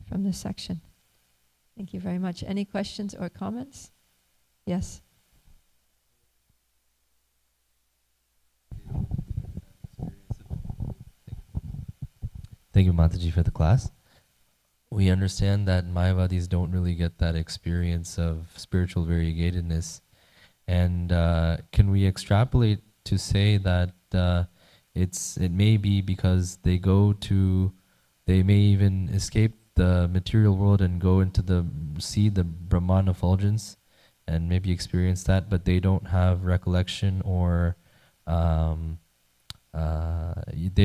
from this section. Thank you very much. Any questions or comments? Yes? Thank you, Mataji, for the class. We understand that Mayavadis don't really get that experience of spiritual variegatedness. And can we extrapolate to say that it may be because they may even escape the material world and go into see the Brahman effulgence and maybe experience that, but they don't have recollection or they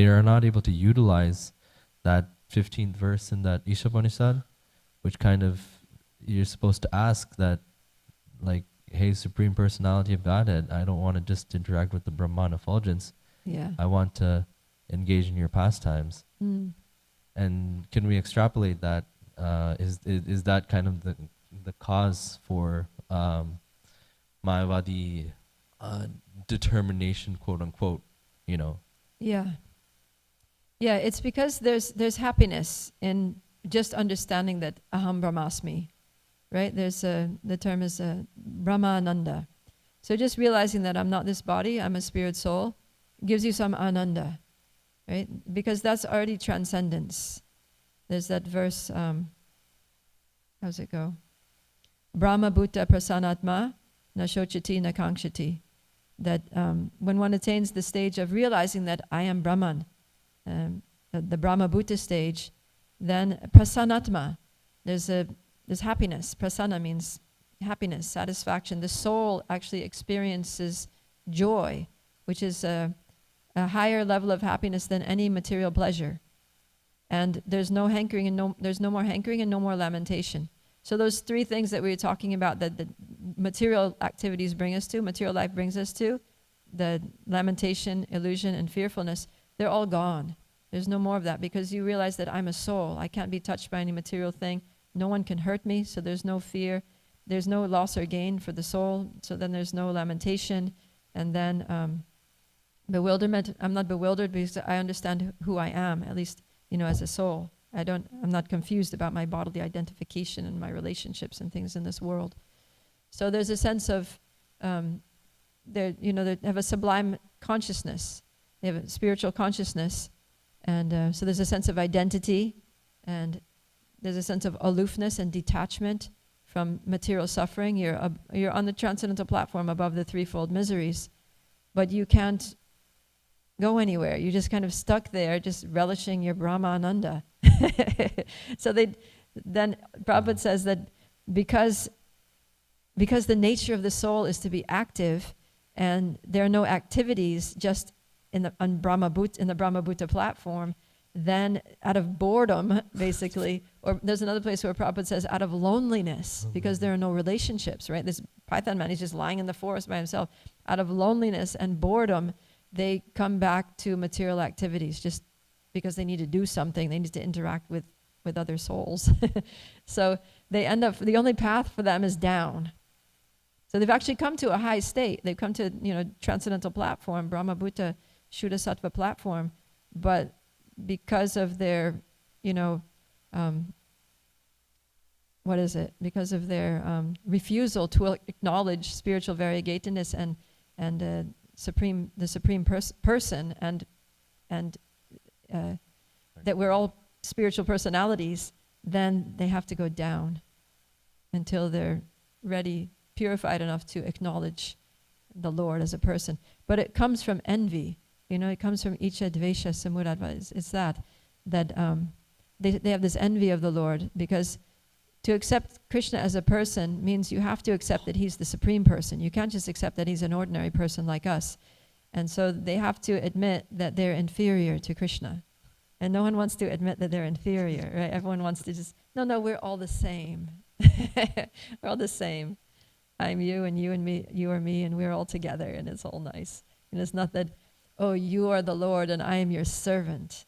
are not able to utilize that 15th verse in that Ishapanishad, which kind of, you're supposed to ask that, like, hey, Supreme Personality of Godhead, I don't want to just interact with the Brahman effulgence. Yeah. I want to engage in your pastimes. Mm. And can we extrapolate that? Is that kind of the cause for Mayavadi determination, quote unquote, Yeah. Yeah, it's because there's happiness in just understanding that aham brahmasmi, right? The term is brahmananda. So just realizing that I'm not this body, I'm a spirit soul, gives you some ananda, right? Because that's already transcendence. There's that verse, how's it go? Brahma bhuta prasanatma na shochati na kankshati. That when one attains the stage of realizing that I am Brahman, the Brahma Bhuta stage, then prasanatma, there's happiness. Prasanna means happiness, satisfaction. The soul actually experiences joy, which is a higher level of happiness than any material pleasure. And there's no hankering and there's no more hankering and no more lamentation. So those three things that we were talking about that the material activities bring us to, material life brings us to, the lamentation, illusion, and fearfulness, they're all gone. There's no more of that because you realize that I'm a soul. I can't be touched by any material thing. No one can hurt me, so there's no fear. There's no loss or gain for the soul, so then there's no lamentation. And then bewilderment, I'm not bewildered because I understand who I am, at least, as a soul. I'm not confused about my bodily identification and my relationships and things in this world. So there's a sense of, they have a sublime consciousness. They have a spiritual consciousness. And so there's a sense of identity, and there's a sense of aloofness and detachment from material suffering. You're on the transcendental platform above the threefold miseries, but you can't go anywhere. You're just kind of stuck there, just relishing your Brahmananda. So then Prabhupada says that because the nature of the soul is to be active, and there are no activities just in the Brahma Bhuta platform, then out of boredom, basically, or there's another place where Prabhupada says out of loneliness, because there are no relationships, right? This Python man, he's just lying in the forest by himself. Out of loneliness and boredom, they come back to material activities just because they need to do something. They need to interact with other souls. So they end up, the only path for them is down. So they've actually come to a high state. They've come to, transcendental platform, Brahma Bhuta Shuddha Sattva platform, but because of their, because of their refusal to acknowledge spiritual variegatedness and the supreme person, and that we're all spiritual personalities, then they have to go down until they're ready, purified enough to acknowledge the Lord as a person. But it comes from envy. It comes from Icha Dvesha Samuradva. It's that they have this envy of the Lord, because to accept Krishna as a person means you have to accept that he's the supreme person. You can't just accept that he's an ordinary person like us. And so they have to admit that they're inferior to Krishna. And no one wants to admit that they're inferior, right? Everyone wants to just, no, we're all the same. We're all the same. I'm you and me, you are me, and we're all together, and it's all nice. And it's not that, oh, you are the Lord and I am your servant.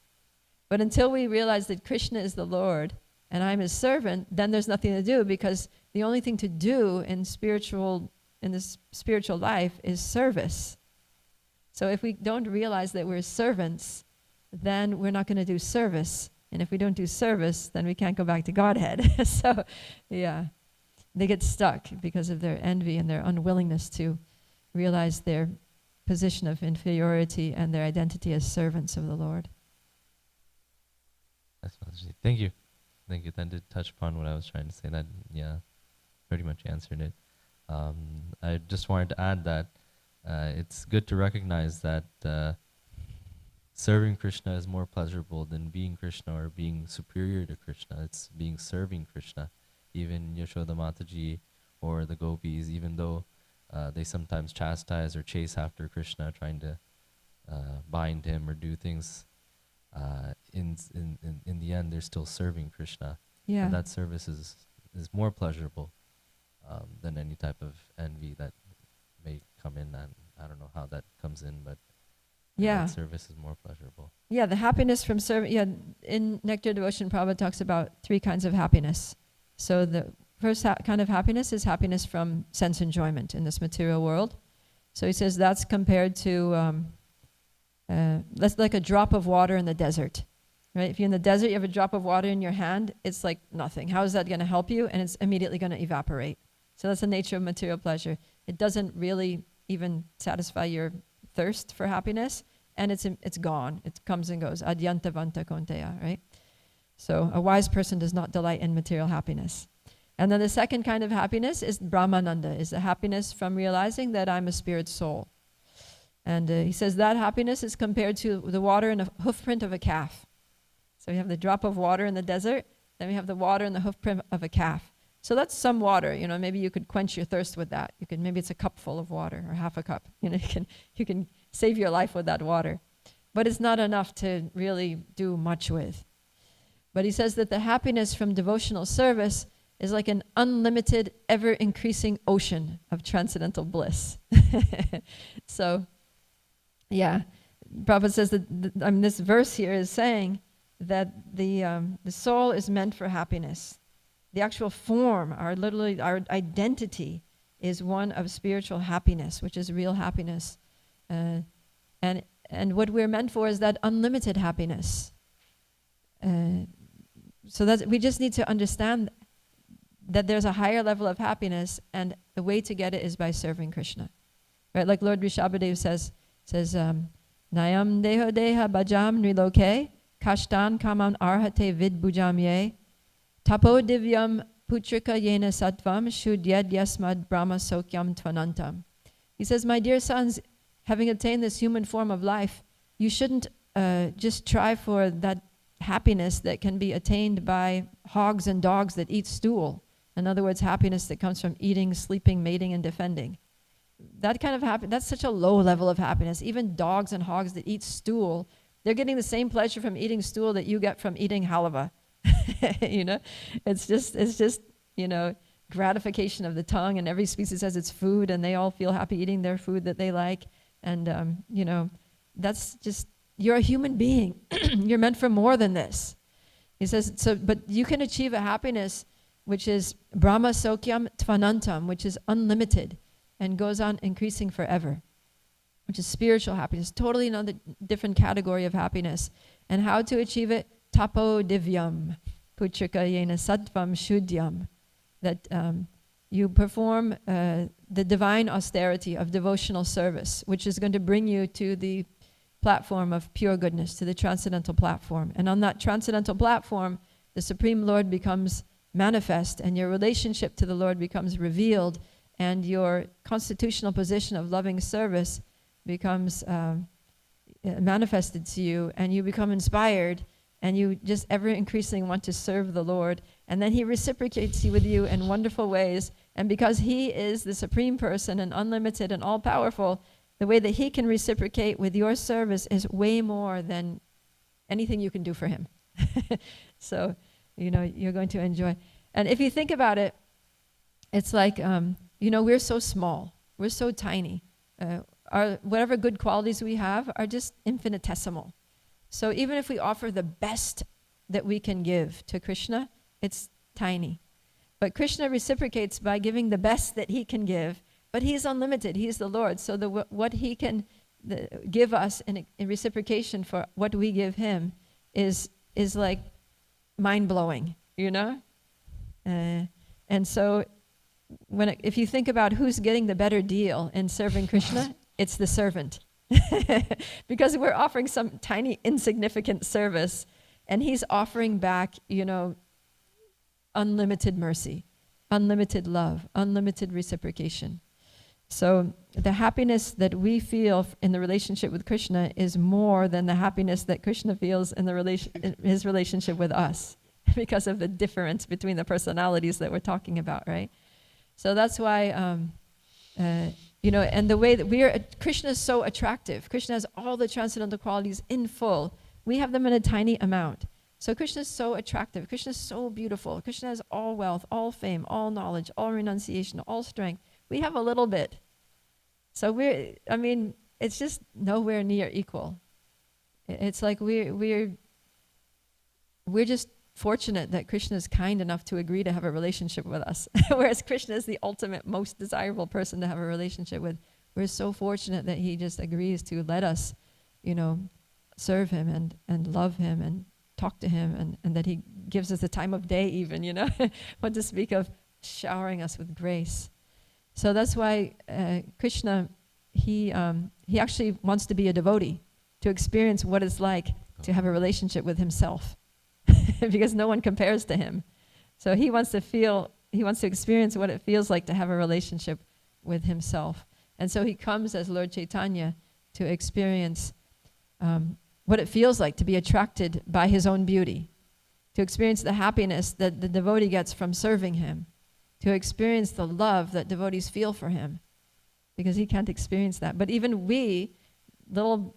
But until we realize that Krishna is the Lord and I'm his servant, then there's nothing to do, because the only thing to do in this spiritual life is service. So if we don't realize that we're servants, then we're not going to do service. And if we don't do service, then we can't go back to Godhead. So, yeah, they get stuck because of their envy and their unwillingness to realize their position of inferiority and their identity as servants of the Lord. That's Mataji. Thank you. That did touch upon what I was trying to say. That, yeah, pretty much answered it. I just wanted to add that it's good to recognize that serving Krishna is more pleasurable than being Krishna or being superior to Krishna. It's being serving Krishna. Even Yashoda Mataji or the gopis, even though they sometimes chastise or chase after Krishna, trying to bind him or do things, in the end, they're still serving Krishna. Yeah. And that service is more pleasurable than any type of envy that may come in. And I don't know how that comes in, but yeah, that service is more pleasurable. Yeah, the happiness from serving. Yeah, in Nectar Devotion, Prabhupada talks about 3 kinds of happiness. So the first kind of happiness is happiness from sense enjoyment in this material world. So he says that's compared to that's like a drop of water in the desert, right? If you're in the desert, you have a drop of water in your hand, it's like nothing. How is that going to help you? And it's immediately going to evaporate. So that's the nature of material pleasure. It doesn't really even satisfy your thirst for happiness, and it's gone. It comes and goes. Adyanta vanta konteya, right? So a wise person does not delight in material happiness. And then the second kind of happiness is Brahmananda, is the happiness from realizing that I'm a spirit soul. And he says that happiness is compared to the water in the hoofprint of a calf. So we have the drop of water in the desert, then we have the water in the hoofprint of a calf. So that's some water, maybe you could quench your thirst with that. Maybe it's a cup full of water or half a cup. You can save your life with that water. But it's not enough to really do much with. But he says that the happiness from devotional service is like an unlimited, ever-increasing ocean of transcendental bliss. So, yeah, Prabhupada says that this verse here is saying that the soul is meant for happiness. The actual form, our identity, is one of spiritual happiness, which is real happiness, and what we're meant for is that unlimited happiness. So that we just need to understand that there's a higher level of happiness, and the way to get it is by serving Krishna, right? Like Lord Rishabhadev says, Nayam deho deha bhajam niloke kashtan kamam arhate vid bhujam ye tapo divyam putrika yena sattvam shudyad yasmad brahma sokyam tvanantam. He says, my dear sons, having obtained this human form of life, you shouldn't just try for that happiness that can be attained by hogs and dogs that eat stool. In other words, happiness that comes from eating, sleeping, mating, and defending. That kind of happiness, that's such a low level of happiness. Even dogs and hogs that eat stool, they're getting the same pleasure from eating stool that you get from eating halava. It's just gratification of the tongue, and every species has its food, and they all feel happy eating their food that they like. And, that's just, you're a human being. You're meant for more than this. He says, but you can achieve a happiness which is Brahma Sokyam Tvanantam, which is unlimited. and goes on increasing forever, which is spiritual happiness, totally another different category of happiness. And how to achieve it? Tapo divyam, putrika yena sattvam shuddhyam. That you perform the divine austerity of devotional service, which is going to bring you to the platform of pure goodness, to the transcendental platform. And on that transcendental platform, the Supreme Lord becomes manifest, and your relationship to the Lord becomes revealed, and your constitutional position of loving service becomes manifested to you, and you become inspired, and you just ever increasingly want to serve the Lord. And then He reciprocates with you in wonderful ways. And because He is the Supreme Person and unlimited and all-powerful, the way that He can reciprocate with your service is way more than anything you can do for Him. So, you're going to enjoy. And if you think about it, it's like, we're so small. We're so tiny. Whatever good qualities we have are just infinitesimal. So even if we offer the best that we can give to Krishna, it's tiny. But Krishna reciprocates by giving the best that He can give, but He's unlimited. He's the Lord. So what He can give us in reciprocation for what we give Him is like mind-blowing, And so if you think about who's getting the better deal in serving Krishna, it's the servant. Because we're offering some tiny, insignificant service, and He's offering back, unlimited mercy, unlimited love, unlimited reciprocation. So the happiness that we feel in the relationship with Krishna is more than the happiness that Krishna feels in His relationship with us, because of the difference between the personalities that we're talking about, right? So that's why, and the way that Krishna is so attractive. Krishna has all the transcendental qualities in full. We have them in a tiny amount. So Krishna is so attractive. Krishna is so beautiful. Krishna has all wealth, all fame, all knowledge, all renunciation, all strength. We have a little bit. So it's just nowhere near equal. It's like we're just fortunate that Krishna is kind enough to agree to have a relationship with us. Whereas Krishna is the ultimate, most desirable person to have a relationship with. We're so fortunate that He just agrees to let us, serve Him and love Him and talk to Him, and that He gives us the time of day even, what to speak of showering us with grace. So that's why Krishna, he actually wants to be a devotee, to experience what it's like to have a relationship with Himself. Because no one compares to Him. So He wants to experience what it feels like to have a relationship with Himself. And so He comes as Lord Chaitanya to experience what it feels like to be attracted by His own beauty, to experience the happiness that the devotee gets from serving Him, to experience the love that devotees feel for Him, because He can't experience that. But even we, little,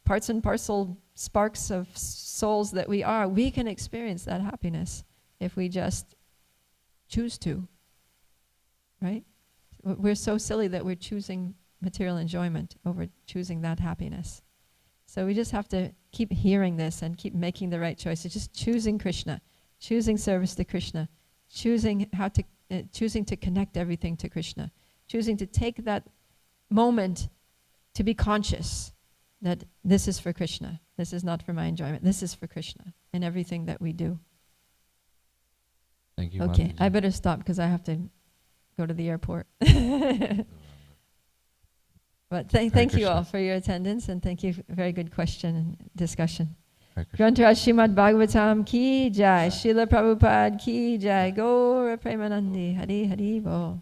parts and parcel sparks of souls that we are, we can experience that happiness if we just choose to, right? We're so silly that we're choosing material enjoyment over choosing that happiness. So we just have to keep hearing this and keep making the right choices, just choosing Krishna, choosing service to Krishna, choosing to connect everything to Krishna, choosing to take that moment to be conscious that this is for Krishna. This is not for my enjoyment. This is for Krishna in everything that we do. Thank you. Okay, Mataji. I better stop because I have to go to the airport. But thank you all for your attendance, and thank you for a very good question and discussion. Grantaraj Srimad Bhagavatam ki jai, Srila Prabhupada ki jai, Gaura Premanandi, Hari Hari Bo.